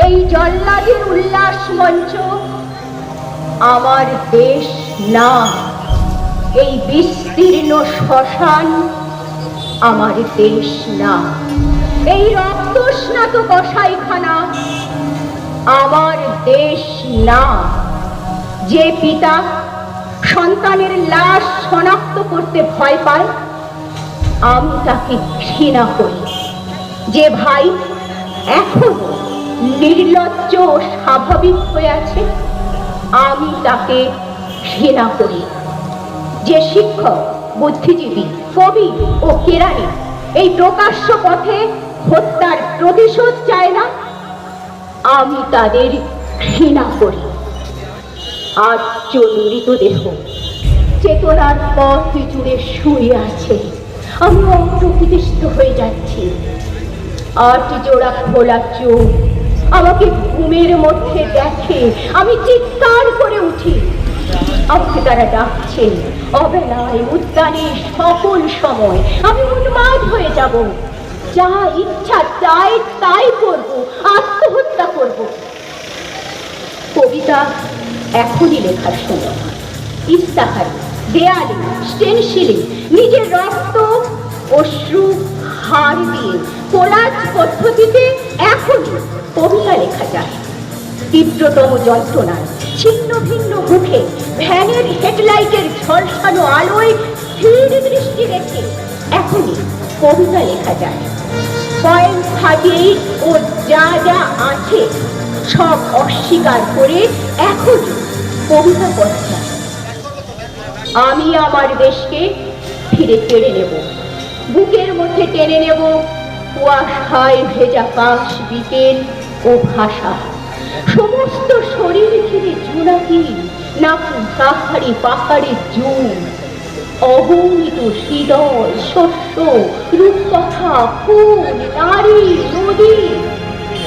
এই জল্লাদের উল্লাস মঞ্চ আমার দেশ না, এই বিস্তীর্ণ শ্মশান আমার দেশ না, এই রক্তস্নাত কসাইখানা আমার দেশ না। যে পিতা সন্তানের লাশ শনাক্ত করতে ভয় পায় আমি তাকে ঘৃণা করি। যে ভাই এখনো নির্লজ্জ ও স্বাভাবিক হয়ে আছে আমি তাকে ঘৃণা করি। যে শিক্ষক, বুদ্ধিজীবী, কবি ও কেরানি এই প্রকাশ্য পথে হত্যার প্রতিশোধ চায় না আমি তাদের ঘৃণা করি। আজ মৃতদেহ চেতনার পথ জুড়ে শুয়ে আছে, আমি অপ্রকৃতিস্থ হয়ে যাচ্ছি। 8 জোড়া খোলা চোখ আমাকে ঘুমের মধ্যে দেখে, আমি চিৎকার করে উঠি। আমাকে তারা ডাকছেন অবেলায়, উদ্যানে, সকল সময়। আমি উন্মাদ হয়ে যাব, যা ইচ্ছা চাই তাই করব, আত্মহত্যা করব। কবিতা এখনই লেখার সময়। ইস্তাহার, দেয়ালে, স্টেনসিলে নিজের রক্ত, অশ্রু, হাড় দিয়ে কোলাজ পদ্ধতিতে এখনই কবিতা লেখা যায়। তীব্রতম যন্ত্রণায় ছিন্ন ভিন্ন মুখে ভ্যানের হেডলাইটের ঝলসানো আলোয় স্থির দৃষ্টি রেখে এখনই কবিতা লেখা যায়। পয়েন্ট 38 ও যা যা আছে সব অস্বীকার করে এখনই কবিতা পড়ছে। আমি আমার দেশকে ফিরে কেড়ে নেব, বুকের মধ্যে টেনে নেব কুয়াশায় ভেজা কাশ বিকেল ও ভাষা। সমস্ত শরীর ঘিরে জোনাকি, নাকি পাহাড়ে পাহাড়ে জুন। অগণিত হৃদয়, শস্য, রূপকথা, ফুল, নারী, নদী।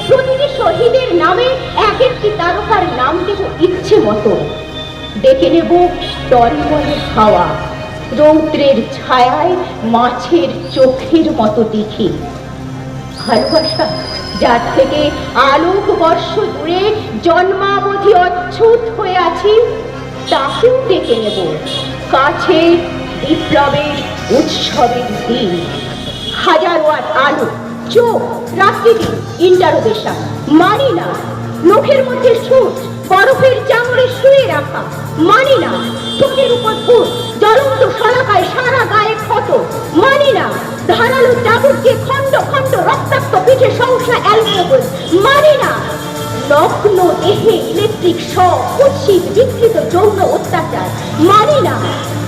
প্রতিটি শহীদের নামে এক একটি তারকার নাম দেব ইচ্ছে মতো। ডেকে নেব টলমলে হাওয়া, রৌদ্রের ছায়ায় মাছের চোখের মতো দেখি। ভালোবাসা যার থেকে আলোক বর্ষ দূরে জন্মাবধি অচ্ছুত হয়ে আছি তাকেও ডেকে নেব কাছে। বিপ্লবের উৎসবের দিন, হাজারো আলো, চোখ, রাত্রি দিন, ইন্টারোগেশন। মানি না মুখের মধ্যে সুচ, বরফের চামড়ে শুয়ে রাখা। মানি না চোখের উপর ফুট, জ্বলন্ত শলাকায় সারা গায়ে ক্ষত। মানি না ধারালো চাবুক দিয়ে খণ্ড খণ্ড রক্তাক্ত পিঠে সংসা অ্যালকোহল। মানি না নগ্ন দেহে ইলেকট্রিক শক, কুৎসিত বিকৃত যৌন অত্যাচার। মানি না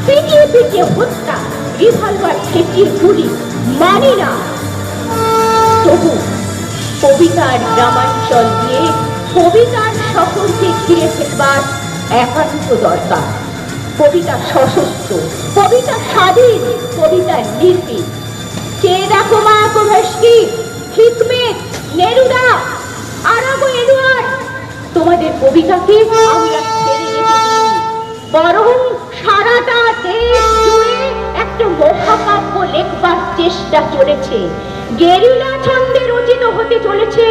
পিটিয়ে পিটিয়ে হত্যা, রিভলভার ঠেকিয়ে গুলি। মানি না। তবু কবিতার গ্রামাঞ্চল দিয়ে কবিতার শহরকে ঘিরে ফেলবার একান্ত দরকার। কবিতা সশস্ত্র, কবিতা স্বাধীন, কবিতা নির্ভীক। কে দেখো মা কোভাস্কি, হিকমেট, নেরুদা, আরাগো এডওয়ার্ড, তোমাদের কবিতাকে আমরা ছেড়ে যেতে দিই। বরং সারাটা দেশ জুড়ে একটা মহাকাব্য লেখবার চেষ্টা চলেছে। গেরিলা ছন্দে রচিত হতে চলেছে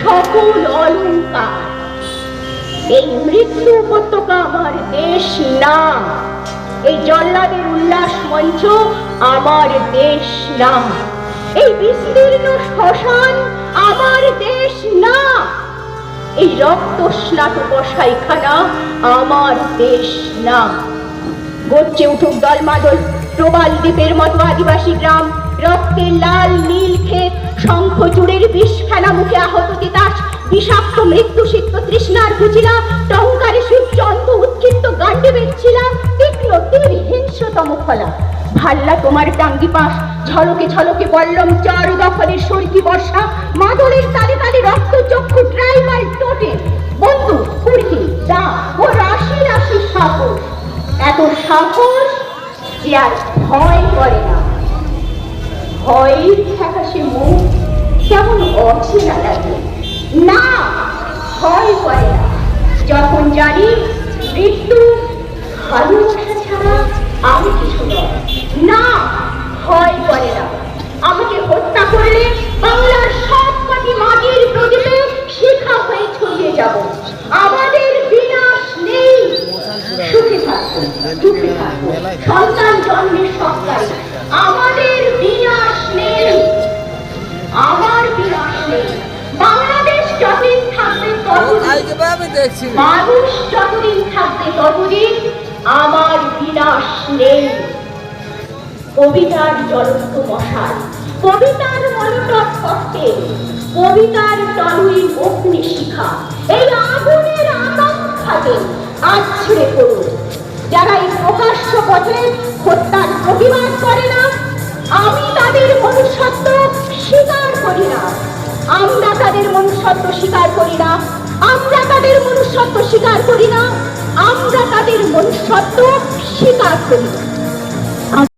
সকল অলঙ্কার। এই মৃত্যু উপত্যকা আমার দেশ না, এই জল্লাদের উল্লাস মঞ্চ আমার দেশ না, এই বিস্তীর্ণ শ্মশান আমার দেশ না, এই রক্তস্নাত কসাইখানা আমার দেশ না। গর্জে উঠুক দলমাদল প্রবাল দ্বীপের মতো আদিবাসী গ্রাম, রক্তের লাল নীল ক্ষেত, শঙ্খ চূড়ের বিষ ফেলা মুখে আহত তিতাস, বিষাক্ত মৃত্যু সিক্ত তৃষ্ণার কুচিলা, টঙ্কারে সূর্যন্ত উৎক্ষিপ্ত গান্ডীবের ছিলা, তীক্ষ্ণ তীর হিংস্রতম ফলা। ভাল্লা তোমার টাঙ্গি পাশ, ঝলকে ঝলকে বল্লম চার দখলের সরকি বর্ষা, মাদলের তালে তালে রক্ত চক্ষু ট্রাইমাল টোটে, বন্ধু কুর্কি দা ও রাশি রাশি সাহস। এত সাহস যে আর ভয় করে না। ভয়ের ফ্যাকাশে মুখ কেমন অচেনা লাগে। না, ভয় করে না যখন জানি মৃত্যু ভালোবাসা ছাড়া আমি কিছু নয়। না, ভয় করে না আমাকে হত্যা করলে বাংলার সব কটি মাটির প্রদীপে শিখা হয়ে আমি দেখছি মানুষ যতদিন থাকবে ততদিন আমার বিনাশ নেই। কবিতার জ্বলন্ত মশাল, কবিতার মনোটক ককটেল, কবিতার টলুইন অগ্নি শিখা, এই আগুনের আকাঙ্ক্ষাকে আছড়ে পড়ুন। যারা এই প্রকাশ্য পথে হত্যার প্রতিবাদ করে না, আমি তাদের মনুষ্যত্ব স্বীকার করি না। আমরা তাদের মনুষ্যত্ব স্বীকার করি না। আমরা তাদের মনুষ্যত্ব স্বীকার করি না। আমরা তাদের মনুষ্যত্ব স্বীকার করি না।